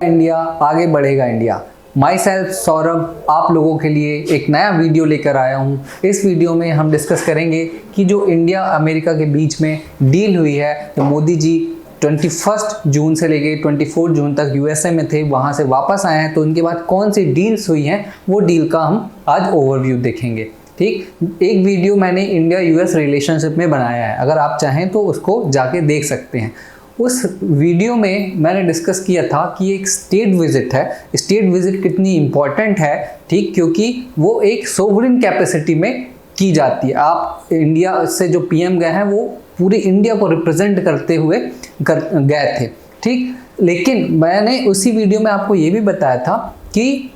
India आगे बढ़ेगा India. My self Saurabh आप लोगों के लिए एक नया वीडियो लेकर आया हूँ। इस वीडियो में हम डिस्कस करेंगे कि जो इंडिया अमेरिका के बीच में डील हुई है, तो मोदी जी 21 जून से लेके 24 जून तक यूएसए में थे, वहाँ से वापस आए हैं, तो उनके बाद कौन सी डील्स हुई हैं वो डील का हम आज ओवरव्यू देखेंगे। ठीक, एक वीडियो मैंने इंडिया यूएस रिलेशनशिप में बनाया है, अगर आप चाहें तो उसको जाके देख सकते हैं। उस वीडियो में मैंने डिस्कस किया था कि एक स्टेट विजिट है, स्टेट विजिट कितनी इम्पॉर्टेंट है, ठीक, क्योंकि वो एक सोवरेन कैपेसिटी में की जाती है। आप इंडिया से जो पीएम गए हैं वो पूरी इंडिया को रिप्रेजेंट करते हुए गए थे, ठीक। लेकिन मैंने उसी वीडियो में आपको ये भी बताया था कि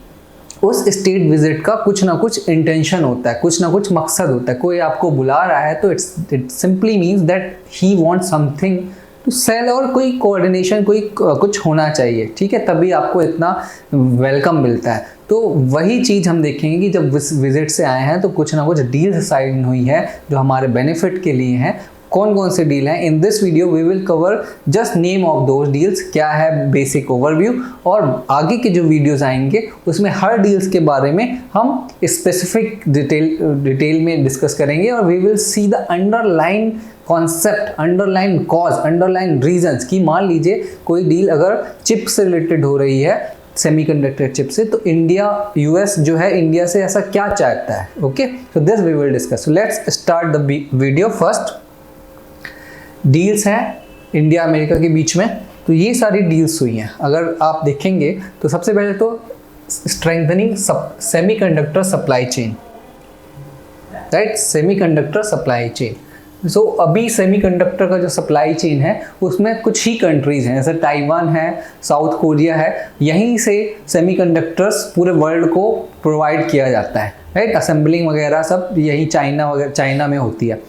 उस स्टेट विजिट का कुछ ना कुछ इंटेंशन होता है, कुछ ना कुछ मकसद होता है। कोई आपको बुला रहा है तो it simply means that he want something to sell, और कोई कोऑर्डिनेशन, कोई कुछ होना चाहिए, ठीक है, तभी आपको इतना वेलकम मिलता है। तो वही चीज़ हम देखेंगे कि जब विजिट से आए हैं तो कुछ ना कुछ डील्स साइन हुई है जो हमारे बेनिफिट के लिए हैं। कौन कौन से डील हैं, in this video we will cover just name of those deals, क्या है बेसिक ओवरव्यू, और आगे के जो वीडियोस आएंगे उसमें हर डील्स के बारे में हम स्पेसिफिक डिटेल में डिस्कस करेंगे, और we will see the underline concept, underline cause, underline reasons. कि मान लीजिए कोई डील अगर चिप से रिलेटेड हो रही है, सेमीकंडक्टर चिप से, तो इंडिया यूएस जो है इंडिया से ऐसा क्या चाहता है। Okay, so this we will discuss. Let's start the video. First deals हैं इंडिया अमेरिका के बीच में, तो ये सारी डील्स हुई हैं। अगर आप देखेंगे तो सबसे पहले तो strengthening semiconductor supply chain, right, semiconductor supply chain. So अभी सेमीकंडक्टर का जो सप्लाई चेन है उसमें कुछ ही कंट्रीज हैं, जैसे ताइवान है, साउथ कोरिया है, यहीं से सेमीकंडक्टर्स पूरे वर्ल्ड को प्रोवाइड किया जाता है, राइट। असेंबलिंग वगैरह सब यही चाइना में होती है।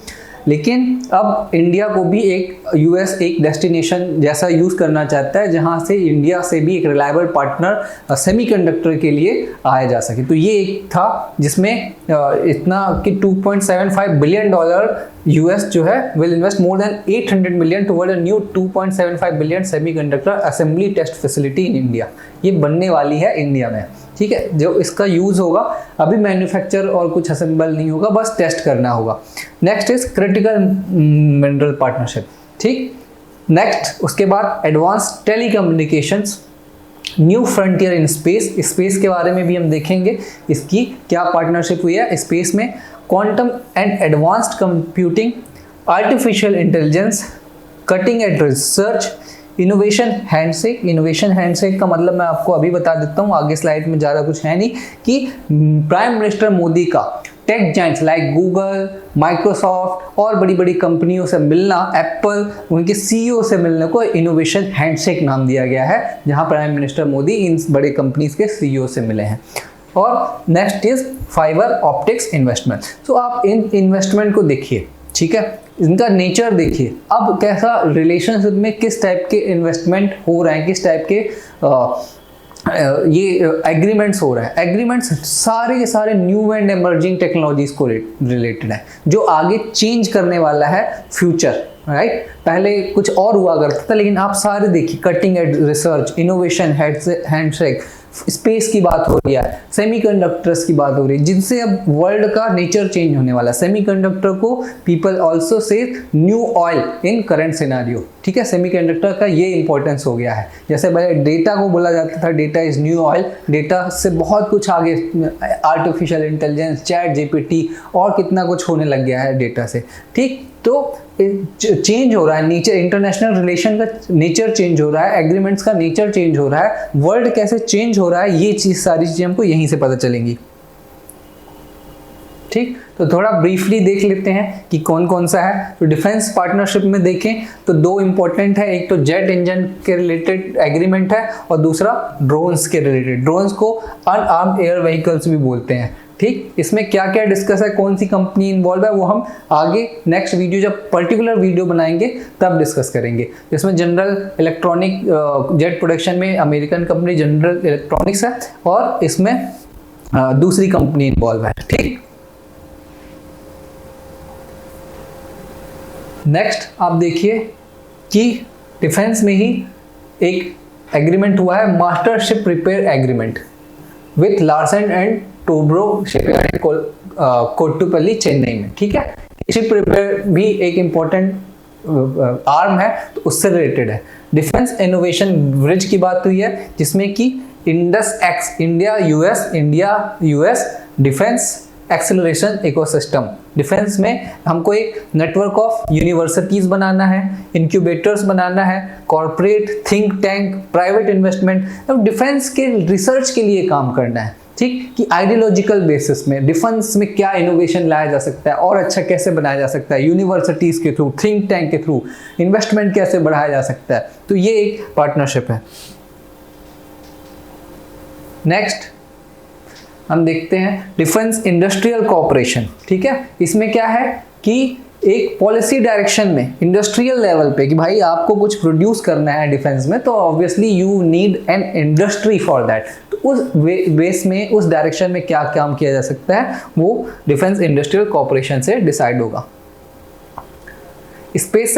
लेकिन अब इंडिया को भी एक यूएस एक डेस्टिनेशन जैसा यूज़ करना चाहता है, जहां से इंडिया से भी एक रिलायबल पार्टनर सेमीकंडक्टर के लिए आया जा सके। तो ये एक था जिसमें इतना कि $2.75 बिलियन यूएस जो है will invest more than 800 million toward a new 2.75 billion semiconductor assembly test facility in India. ये बनने वाली है इंडिया में, ठीक है। जो इसका यूज़ होगा, अभी मैन्युफैक्चर और कुछ असेंबल नहीं होगा, बस टेस्ट करना होगा। Next is critical mineral partnership, ठीक। नेक्स्ट उसके बाद advance telecommunications, new frontier in space, space के बारे में भी हम देखेंगे इसकी क्या पार्टनरशिप हुई है स्पेस में। Quantum and advanced computing, artificial intelligence, cutting edge research, innovation handshake. Innovation handshake का मतलब मैं आपको अभी बता देता हूँ, आगे स्लाइड में ज़्यादा कुछ है नहीं, कि प्राइम मिनिस्टर मोदी का take Giants like Google, Microsoft और बड़ी बड़ी कंपनियों से मिलना, एप्पल, उनके सीईओ से मिलने को इनोवेशन हैंडशेक नाम दिया गया है, जहां प्राइम मिनिस्टर मोदी इन बड़े कंपनीज के सीईओ से मिले हैं। और next is fibre optics investment. तो आप इन इन्वेस्टमेंट को देखिए, ठीक है, इनका नेचर देखिए, अब कैसा रिलेशनशिप में किस टाइप के इन्वेस्टमेंट हो रहे हैं, किस टाइप के ये एग्रीमेंट्स हो रहा है। एग्रीमेंट्स सारे के सारे न्यू एंड एमर्जिंग टेक्नोलॉजीज को रिलेटेड है, जो आगे चेंज करने वाला है फ्यूचर, राइट। पहले कुछ और हुआ करता था, लेकिन आप सारे देखिए, cutting edge research, innovation handshake, space की बात हो रही है, सेमीकंडक्टर्स की बात हो रही है, जिनसे अब वर्ल्ड का नेचर चेंज होने वाला है। सेमीकंडक्टर को people also say new oil in current scenario, ठीक है। सेमीकंडक्टर का ये इंपॉर्टेंस हो गया है। जैसे पहले डेटा को बोला जाता था data is new oil, data से बहुत कुछ आगे, आर्टिफिशियल इंटेलिजेंस, चैट जीपीटी और कितना कुछ होने लग गया है डेटा से, ठीक। तो चेंज हो रहा है नेचर, इंटरनेशनल रिलेशन का नेचर चेंज हो रहा है, एग्रीमेंट्स का नेचर चेंज हो रहा है, वर्ल्ड कैसे चेंज हो रहा है, ये चीज सारी चीजें हमको यहीं से पता चलेंगी, ठीक। तो थोड़ा ब्रीफली देख लेते हैं कि कौन कौन सा है। तो डिफेंस पार्टनरशिप में देखें तो दो इंपॉर्टेंट है, एक तो जेट इंजन के रिलेटेड एग्रीमेंट है और दूसरा ड्रोन्स के रिलेटेड। ड्रोन्स को अनआर्म्ड एयर व्हीकल्स भी बोलते हैं, ठीक। इसमें क्या क्या डिस्कस है, कौन सी कंपनी इन्वॉल्व है, वो हम आगे नेक्स्ट वीडियो जब पर्टिकुलर वीडियो बनाएंगे तब डिस्कस करेंगे। जिसमें जनरल इलेक्ट्रॉनिक जेट प्रोडक्शन में अमेरिकन कंपनी जनरल इलेक्ट्रॉनिक्स है, और इसमें दूसरी कंपनी इन्वॉल्व है, ठीक। नेक्स्ट आप देखिए कि डिफेंस में ही एक एग्रीमेंट हुआ है master ship repair agreement with Larsen and Toubro shipyard Kattupalli Chennai में, ठीक है। शिप रिपेयर भी एक इंपॉर्टेंट आर्म है, तो उससे रिलेटेड है। डिफेंस इनोवेशन ब्रिज की बात हुई है, जिसमें कि Indus x India US defence acceleration ecosystem. Defence में हमको एक नेटवर्क ऑफ यूनिवर्सिटीज बनाना है, इंक्यूबेटर्स बनाना है, corporate think tank, private investment, अब डिफेंस के रिसर्च के लिए काम करना है, ठीक, कि आइडियोलॉजिकल बेसिस में डिफेंस में क्या इनोवेशन लाया जा सकता है और अच्छा कैसे बनाया जा सकता है, यूनिवर्सिटीज के थ्रू, थिंक टैंक के थ्रू इन्वेस्टमेंट कैसे बढ़ाया जा सकता है, तो ये एक पार्टनरशिप है। नेक्स्ट हम देखते हैं डिफेंस इंडस्ट्रियल कोऑपरेशन, ठीक है। इसमें क्या है कि एक पॉलिसी डायरेक्शन में इंडस्ट्रियल लेवल पे कि भाई आपको कुछ प्रोड्यूस करना है डिफेंस में, तो obviously you need an industry for that. तो उस बेस में, उस डायरेक्शन में क्या काम किया जा सकता है, वो डिफेंस इंडस्ट्रियल कोऑपरेशन से डिसाइड होगा। स्पेस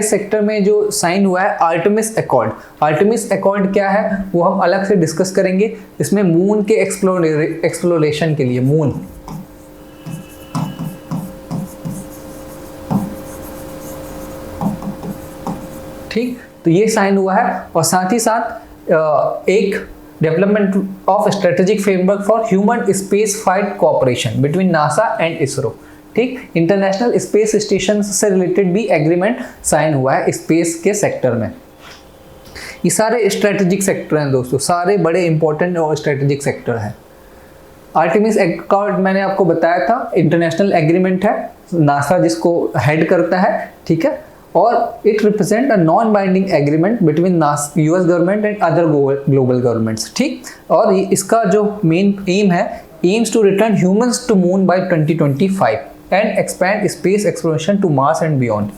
सेक्टर में जो साइन हुआ है आर्टेमिस अकॉर्ड। आर्टेमिस अकॉर्ड क्या है वो हम अलग से डिस्कस करेंगे। इसमें मून के एक्सप्लोरेशन के लिए, मून, ठीक, तो ये साइन हुआ है। और साथ ही साथ एक development of strategic framework for human space flight cooperation between NASA and ISRO, ठीक। इंटरनेशनल स्पेस स्टेशन से रिलेटेड भी एग्रीमेंट साइन हुआ है स्पेस के सेक्टर में। ये सारे स्ट्रेटेजिक सेक्टर हैं दोस्तों, सारे बड़े इंपॉर्टेंट और स्ट्रेटेजिक सेक्टर हैं। आर्टेमिस अकॉर्ड मैंने आपको बताया था, इंटरनेशनल एग्रीमेंट है, नासा जिसको हेड करता है, ठीक है, और it represent a non binding agreement between US government and other global governments, ठीक। और इसका जो मेन एम है, aims to return humans to moon by 2025 and expand space exploration to Mars and beyond,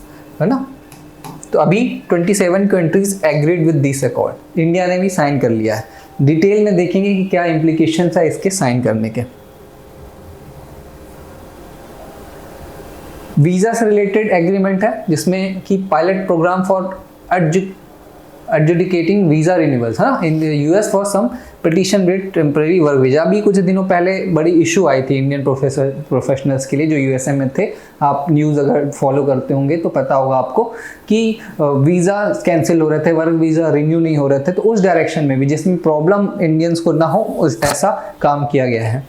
है ना। तो अभी 27 countries agreed with this accord, India ने भी साइन कर लिया है। डिटेल में देखेंगे कि क्या इम्प्लीकेशंस है इसके साइन करने के। वीजा से रिलेटेड एग्रीमेंट है, जिसमें कि pilot programme for adjudicating visa renewals, है ना, in the US for some petition with temporary work visa. अभी कुछ दिनों पहले बड़ी इशू आई थी इंडियन प्रोफेशनल्स के लिए जो यूएसए में थे। आप न्यूज़ अगर फॉलो करते होंगे तो पता होगा आपको कि वीज़ा कैंसिल हो रहे थे, वर्क वीज़ा रिन्यू नहीं हो रहे थे। तो उस डायरेक्शन में भी, जिसमें प्रॉब्लम इंडियंस को ना हो, ऐसा काम किया गया है।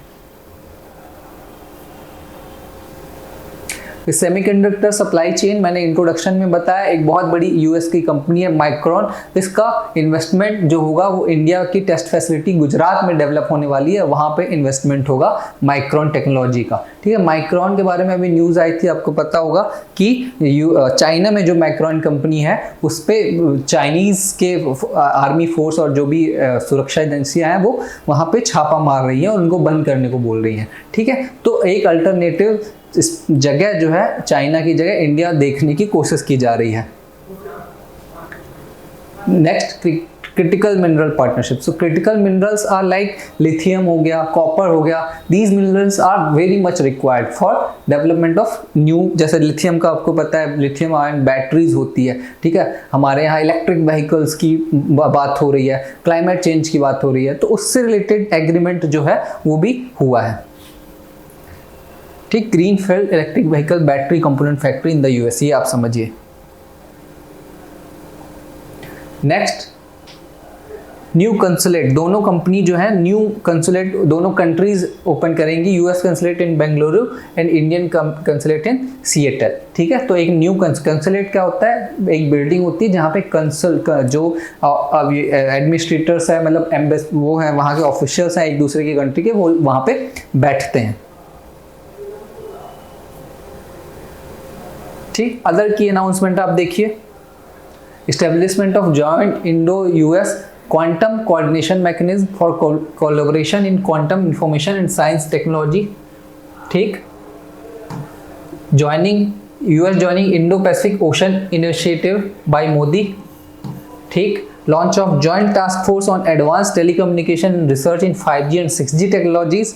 सेमीकंडक्टर सप्लाई चेन मैंने इंट्रोडक्शन में बताया, एक बहुत बड़ी यूएस की कंपनी है माइक्रॉन। इसका इन्वेस्टमेंट जो होगा वो इंडिया की टेस्ट फैसिलिटी गुजरात में डेवलप होने वाली है, वहाँ पे इन्वेस्टमेंट होगा माइक्रॉन टेक्नोलॉजी का, ठीक है। माइक्रॉन के बारे में अभी न्यूज़ आई थी, आपको पता होगा कि चाइना में जो माइक्रॉन कंपनी है उस पर चाइनीज़ के आर्मी फोर्स और जो भी सुरक्षा एजेंसियाँ हैं वो वहाँ पे छापा मार रही हैं और उनको बंद करने को बोल रही हैं, ठीक है। तो एक अल्टरनेटिव इस जगह जो है, चाइना की जगह इंडिया देखने की कोशिश की जा रही है। Next, critical mineral partnership. So critical minerals are like lithium हो गया, कॉपर हो गया, these minerals are very much required for development of new, जैसे लिथियम का आपको पता है, लिथियम आयन बैटरीज होती है, ठीक है। हमारे यहाँ इलेक्ट्रिक व्हीकल्स की बात हो रही है, क्लाइमेट चेंज की बात हो रही है, तो उससे रिलेटेड एग्रीमेंट जो है वो भी हुआ है, ठीक। Greenfield electric vehicle battery component factory in the US, ये आप समझिए। नेक्स्ट, न्यू कंसुलेट, दोनों कंपनी जो है न्यू कंसुलेट दोनों कंट्रीज ओपन करेंगी, US consulate in Bengaluru and Indian consulate in Seattle, ठीक है। तो एक न्यू कंसुलेट क्या होता है, एक बिल्डिंग होती है जहाँ पे कंसल जो एडमिनिस्ट्रेटर्स है, मतलब वो है, वहाँ के ऑफिशियल्स हैं एक दूसरे की कंट्री के, वो वहाँ पे बैठते हैं, ठीक। अदर की अनाउंसमेंट आप देखिए, establishment of joint Indo US quantum coordination mechanism for collaboration in quantum information and science technology, ठीक। US joining Indo Pacific ocean initiative by Modi, ठीक। Launch of joint task force on advance telecommunication research in 5G and 6G technologies,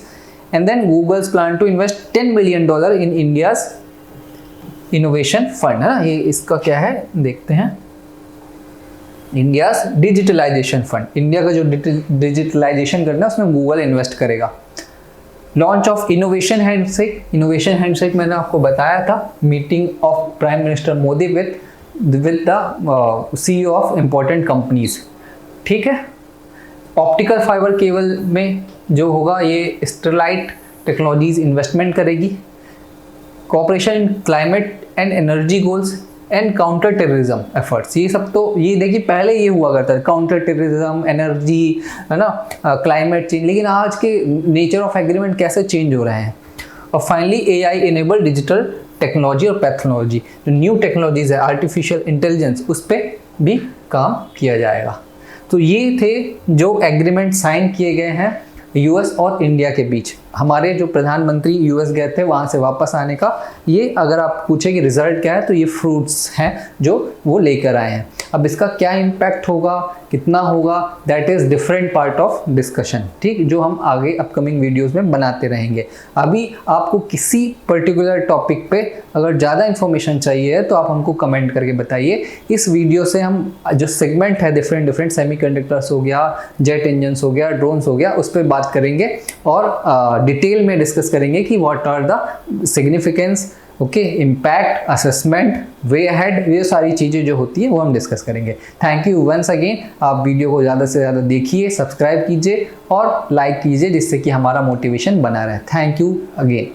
and then Google's plan to invest $10 million in India's innovation fund, है ना। ये इसका क्या है देखते हैं। India's digitalisation fund, India का जो डिजिटलाइजेशन करना है उसमें गूगल इन्वेस्ट करेगा। Launch of innovation handshake, innovation handshake मैंने आपको बताया था, meeting of prime minister Modi with the CEO of important companies, ठीक है। ऑप्टिकल फाइबर केबल में जो होगा ये स्टरलाइट टेक्नोलॉजीज इन्वेस्टमेंट करेगी। Cooperation in climate and energy goals and counter terrorism efforts, ये सब तो ये देखिए पहले ये हुआ करता है, काउंटर टेररिज्म, एनर्जी, है ना, क्लाइमेट चेंज, लेकिन आज के नेचर ऑफ एग्रीमेंट कैसे चेंज हो रहे हैं। और finally AI enable digital technology और पैथोलॉजी, जो न्यू टेक्नोलॉजीज है, आर्टिफिशियल इंटेलिजेंस, उस पर भी काम किया जाएगा। तो ये थे जो एग्रीमेंट साइन किए गए हैं US और इंडिया के बीच। हमारे जो प्रधानमंत्री US गए थे वहाँ से वापस आने का, ये अगर आप पूछे कि रिजल्ट क्या है तो ये फ्रूट्स हैं जो वो लेकर आए हैं। अब इसका क्या इम्पैक्ट होगा, कितना होगा, that is different part of discussion, ठीक, जो हम आगे अपकमिंग वीडियोस में बनाते रहेंगे। अभी आपको किसी पर्टिकुलर टॉपिक पे अगर ज़्यादा इन्फॉर्मेशन चाहिए है तो आप हमको कमेंट करके बताइए। इस वीडियो से हम जो सेगमेंट है डिफरेंट सेमीकंडक्टर्स हो गया, जेट इंजन्स हो गया, ड्रोन्स हो गया, उस पर बात करेंगे और डिटेल में डिस्कस करेंगे कि what are the significance, okay, impact, assessment, way ahead, ये सारी चीज़ें जो होती है वो हम डिस्कस करेंगे। Thank you once again. आप वीडियो को ज़्यादा से ज़्यादा देखिए, सब्सक्राइब कीजिए और लाइक कीजिए, जिससे कि हमारा मोटिवेशन बना रहे। Thank you again.